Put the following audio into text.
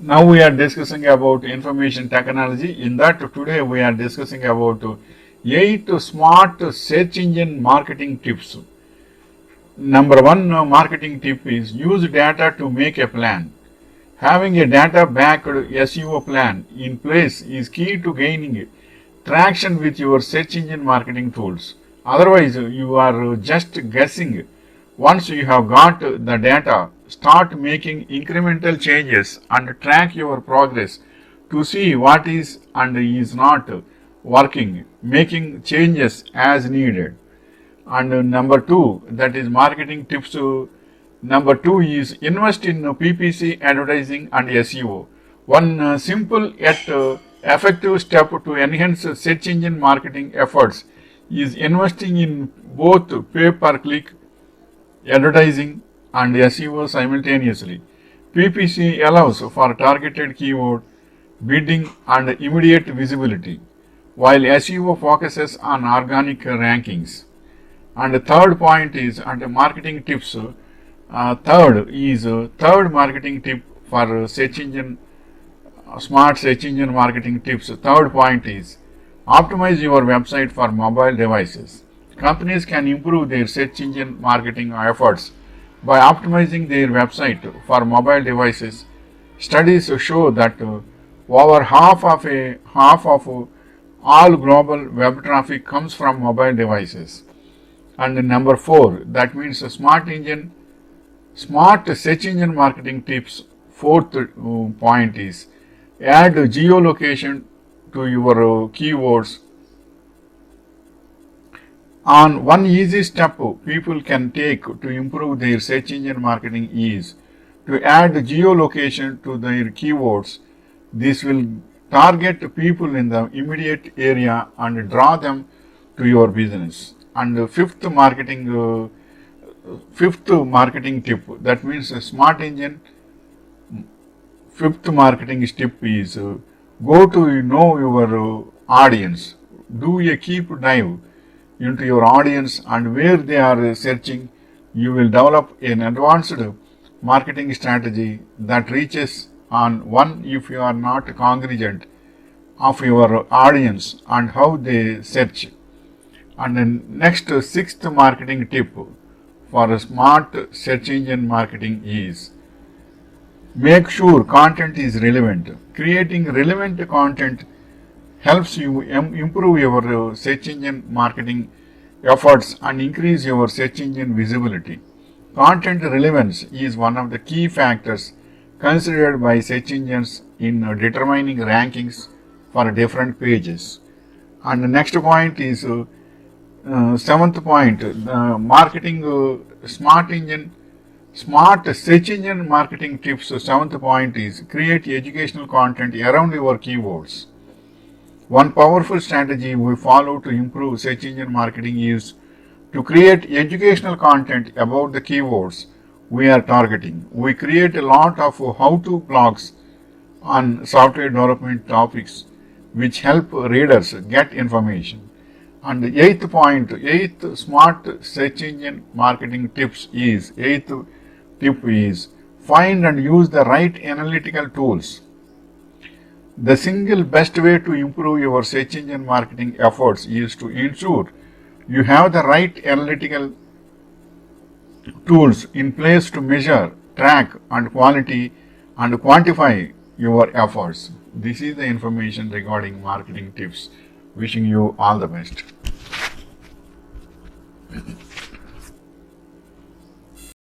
Now we are discussing about information technology. In that today we are discussing about 8 smart search engine marketing tips. Number one marketing tip is use data to make a plan. Having a data backed SEO plan in place is key to gaining traction with your search engine marketing tools. Otherwise, you are just guessing. Once you have got the data, start making incremental changes and track your progress to see what is and is not working, making changes as needed. And number two, that is marketing tips. Number two is invest in PPC advertising and SEO. One simple yet effective step to enhance search engine marketing efforts is investing in both pay per click advertising and SEO simultaneously. PPC allows for targeted keyword bidding and immediate visibility, while SEO focuses on organic rankings. And the third point is under marketing tips. Third marketing tip for search engine smart search engine marketing tips. Third point is optimize your website for mobile devices. Companies can improve their search engine marketing efforts by optimizing their website for mobile devices. Studies show that over half of all global web traffic comes from mobile devices. And number four, that means smart search engine marketing tips. Fourth point is add geolocation to your keywords. On one easy step people can take to improve their search engine marketing is to add geolocation to their keywords. This will target people in the immediate area and draw them to your business. And fifth marketing tip, that means a smart engine. Fifth marketing tip is go to know your audience. Do a deep dive into your audience and where they are searching. You will develop an advanced marketing strategy that reaches on one if you are not cognizant of your audience and how they search. And then next sixth marketing tip for a smart search engine marketing is make sure content is relevant. Creating relevant content helps you improve your search engine marketing efforts and increase your search engine visibility. Content relevance is one of the key factors considered by search engines in determining rankings for different pages. And the next point is seventh point, marketing smart search engine marketing tips. Seventh point is create educational content around your keywords. One powerful strategy we follow to improve search engine marketing is to create educational content about the keywords we are targeting. We create a lot of how-to blogs on software development topics which help readers get information. And the eighth smart search engine marketing eighth tip is find and use the right analytical tools. The single best way to improve your search engine marketing efforts is to ensure you have the right analytical tools in place to measure, track, and quantify your efforts. This is the information regarding marketing tips. Wishing you all the best.